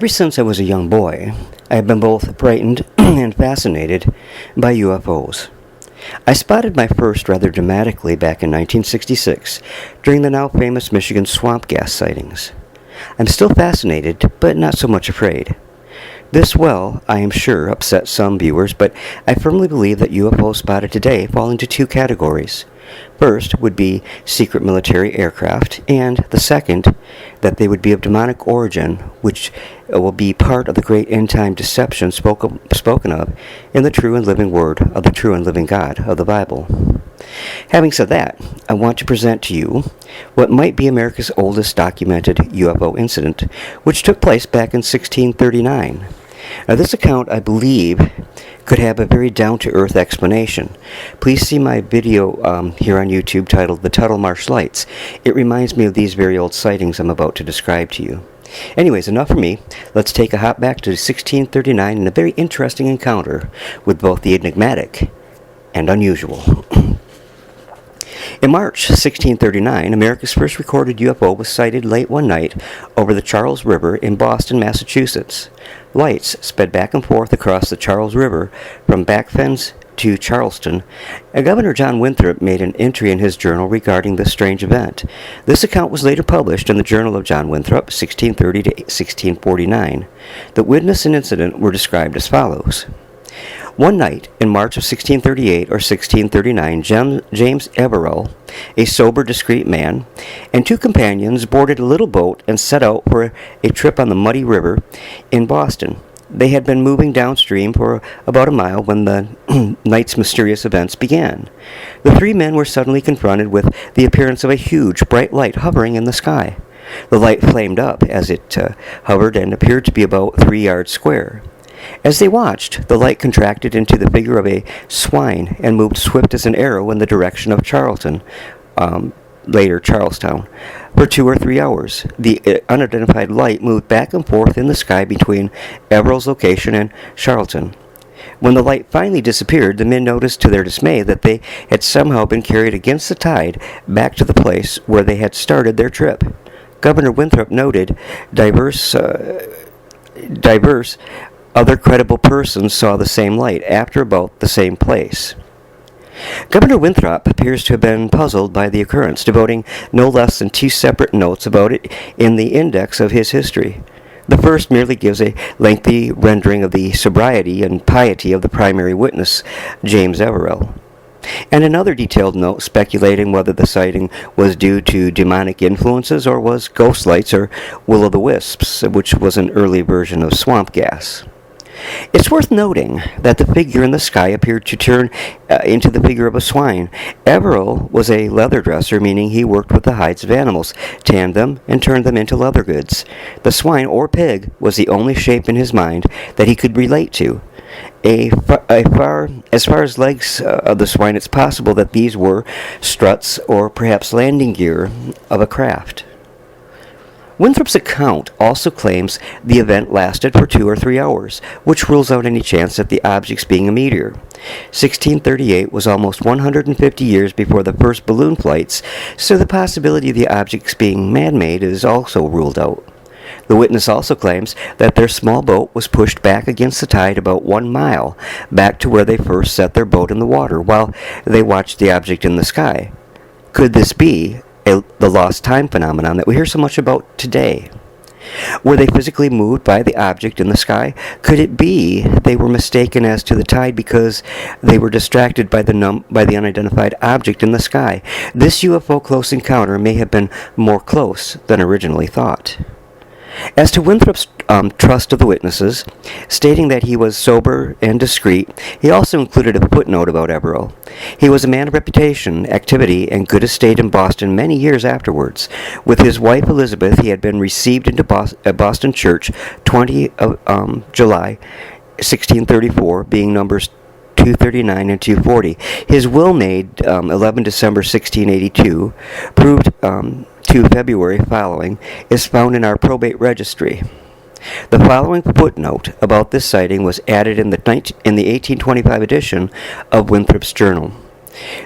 Ever since I was a young boy, I have been both frightened and fascinated by UFOs. I spotted my first rather dramatically back in 1966 during the now famous Michigan swamp gas sightings. I'm still fascinated, but not so much afraid. This will, I am sure, upset some viewers, but I firmly believe that UFOs spotted today fall into two categories. First would be secret military aircraft, and the second, that they would be of demonic origin, which will be part of the great end-time deception spoken of in the true and living word of the true and living God of the Bible. Having said that, I want to present to you what might be America's oldest documented UFO incident, which took place back in 1639. Now, this account, I believe, could have a very down-to-earth explanation. Please see my video here on YouTube titled The Tuttle Marsh Lights. It reminds me of these very old sightings I'm about to describe to you. Anyways, enough from me. Let's take a hop back to 1639 and a very interesting encounter with both the enigmatic and unusual. In March 1639, America's first recorded UFO was sighted late one night over the Charles River in Boston, Massachusetts. Lights sped back and forth across the Charles River from Backfens to Charleston, and Governor John Winthrop made an entry in his journal regarding this strange event. This account was later published in the Journal of John Winthrop, 1630 to 1649. The witness and incident were described as follows. One night in March of 1638 or 1639, James Everell, a sober, discreet man, and two companions boarded a little boat and set out for a trip on the muddy river in Boston. They had been moving downstream for about a mile when the night's mysterious events began. The three men were suddenly confronted with the appearance of a huge, bright light hovering in the sky. The light flamed up as it hovered and appeared to be about 3 yards square. As they watched, the light contracted into the figure of a swine and moved swift as an arrow in the direction of Charleston, later Charlestown. For 2 or 3 hours, the unidentified light moved back and forth in the sky between Everell's location and Charlton. When the light finally disappeared, the men noticed to their dismay that they had somehow been carried against the tide back to the place where they had started their trip. Governor Winthrop noted diverse other credible persons saw the same light after about the same place. Governor Winthrop appears to have been puzzled by the occurrence, devoting no less than 2 separate notes about it in the index of his history. The first merely gives a lengthy rendering of the sobriety and piety of the primary witness, James Everell, and another detailed note speculating whether the sighting was due to demonic influences or was ghost lights or will-o'-the-wisps, which was an early version of swamp gas. It's worth noting that the figure in the sky appeared to turn into the figure of a swine. Everell was a leather dresser, meaning he worked with the hides of animals, tanned them, and turned them into leather goods. The swine or pig was the only shape in his mind that he could relate to. As far as legs of the swine, it's possible that these were struts or perhaps landing gear of a craft. Winthrop's account also claims the event lasted for 2 or 3 hours, which rules out any chance of the objects being a meteor. 1638 was almost 150 years before the first balloon flights, so the possibility of the objects being man-made is also ruled out. The witness also claims that their small boat was pushed back against the tide about 1 mile, back to where they first set their boat in the water, while they watched the object in the sky. Could this be the lost time phenomenon that we hear so much about today? Were they physically moved by the object in the sky? Could it be they were mistaken as to the tide because they were distracted by the unidentified object in the sky? This UFO close encounter may have been more close than originally thought. As to Winthrop's trust of the witnesses, stating that he was sober and discreet, he also included a footnote about Everell. He was a man of reputation, activity, and good estate in Boston many years afterwards. With his wife Elizabeth, he had been received into Boston Church 20 July 1634, being numbers 239 and 240. His will made 11 December 1682, proved 2 February following, is found in our probate registry. The following footnote about this sighting was added in the 1825 edition of Winthrop's Journal.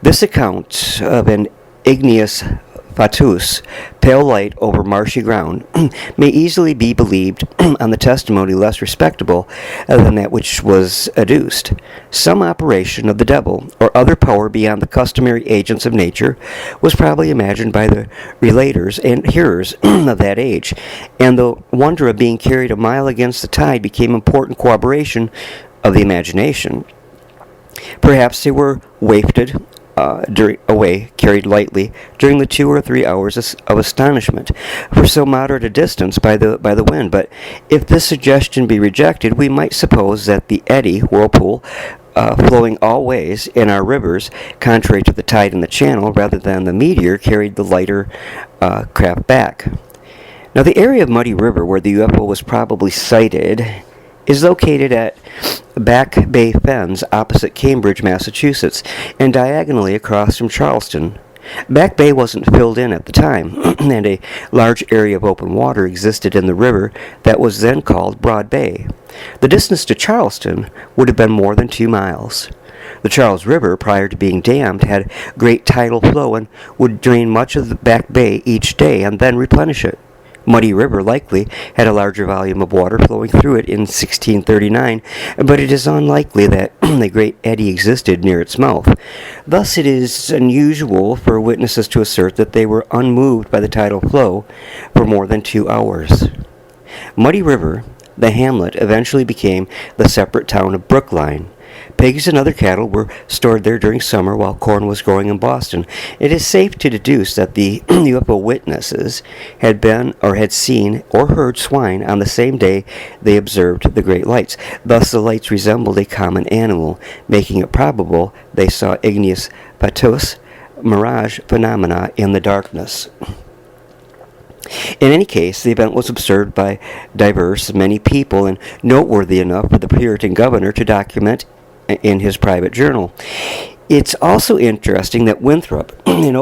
This account of an igneous fatus, pale light over marshy ground, may easily be believed on the testimony less respectable than that which was adduced. Some operation of the devil, or other power beyond the customary agents of nature, was probably imagined by the relators and hearers of that age, and the wonder of being carried a mile against the tide became important corroboration of the imagination. Perhaps they were wafted carried lightly during the 2 or 3 hours of astonishment for so moderate a distance by the wind. But if this suggestion be rejected, we might suppose that the eddy whirlpool flowing all ways in our rivers, contrary to the tide in the channel, rather than the meteor, carried the lighter craft back. Now, the area of Muddy River where the UFO was probably sighted is located at Back Bay Fens opposite Cambridge, Massachusetts, and diagonally across from Charleston. Back Bay wasn't filled in at the time, and a large area of open water existed in the river that was then called Broad Bay. The distance to Charleston would have been more than 2 miles. The Charles River, prior to being dammed, had great tidal flow and would drain much of the Back Bay each day and then replenish it. Muddy River likely had a larger volume of water flowing through it in 1639, but it is unlikely that the great eddy existed near its mouth. Thus it is unusual for witnesses to assert that they were unmoved by the tidal flow for more than 2 hours. Muddy River, the hamlet, eventually became the separate town of Brookline. Pigs and other cattle were stored there during summer while corn was growing in Boston. It is safe to deduce that the UFO witnesses had been or had seen or heard swine on the same day they observed the great lights. Thus the lights resembled a common animal, making it probable they saw igneous fatus mirage phenomena in the darkness. In any case, the event was observed by many people and noteworthy enough for the Puritan governor to document in his private journal. It's also interesting that Winthrop, an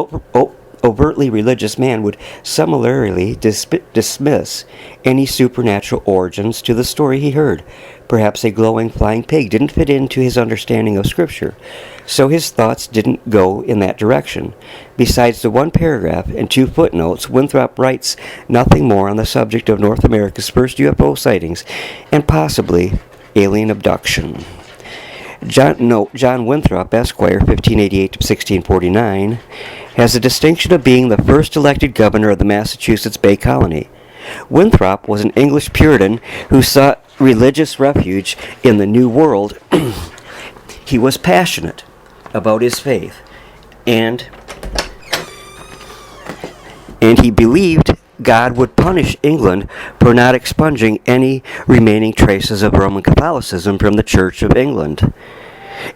overtly religious man, would summarily dismiss any supernatural origins to the story he heard. Perhaps a glowing flying pig didn't fit into his understanding of Scripture, so his thoughts didn't go in that direction. Besides the 1 paragraph and 2 footnotes, Winthrop writes nothing more on the subject of North America's first UFO sightings and possibly alien abduction. John Winthrop, Esquire, 1588 to 1649, has the distinction of being the first elected governor of the Massachusetts Bay Colony. Winthrop was an English Puritan who sought religious refuge in the New World. He was passionate about his faith, and he believed God would punish England for not expunging any remaining traces of Roman Catholicism from the Church of England.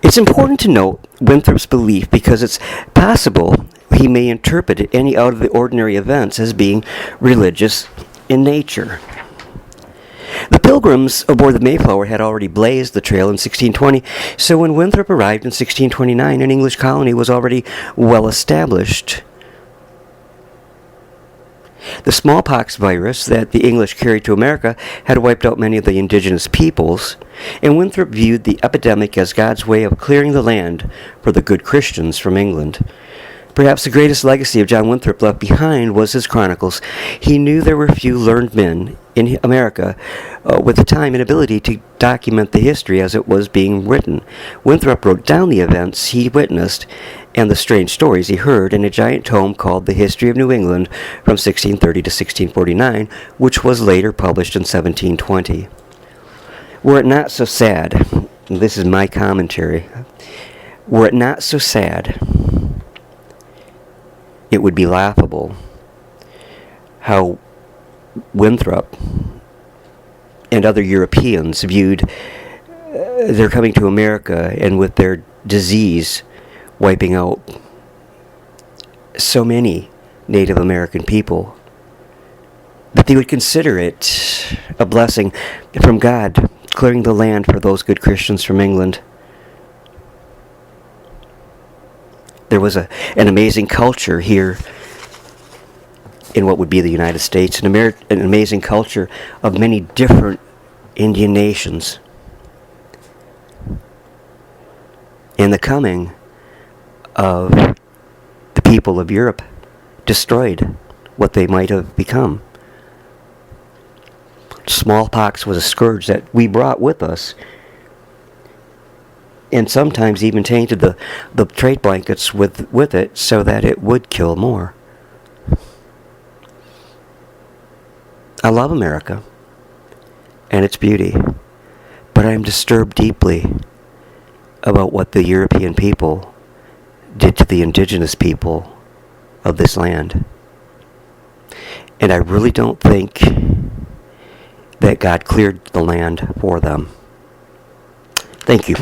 It's important to note Winthrop's belief because it's possible he may interpret any out-of-the-ordinary events as being religious in nature. The Pilgrims aboard the Mayflower had already blazed the trail in 1620, so when Winthrop arrived in 1629, an English colony was already well established. The smallpox virus that the English carried to America had wiped out many of the indigenous peoples, and Winthrop viewed the epidemic as God's way of clearing the land for the good Christians from England. Perhaps the greatest legacy of John Winthrop left behind was his chronicles. He knew there were few learned men in America with the time and ability to document the history as it was being written. Winthrop wrote down the events he witnessed and the strange stories he heard in a giant tome called The History of New England from 1630 to 1649, which was later published in 1720. Were it not so sad, and this is my commentary, were it not so sad, it would be laughable how Winthrop and other Europeans viewed their coming to America and with their disease wiping out so many Native American people, that they would consider it a blessing from God, clearing the land for those good Christians from England. There was an amazing culture here in what would be the United States, an amazing culture of many different Indian nations. And the coming of the people of Europe destroyed what they might have become. Smallpox was a scourge that we brought with us, and sometimes even tainted the trade blankets with it so that it would kill more. I love America and its beauty, but I am disturbed deeply about what the European people did to the indigenous people of this land. And I really don't think that God cleared the land for them. Thank you.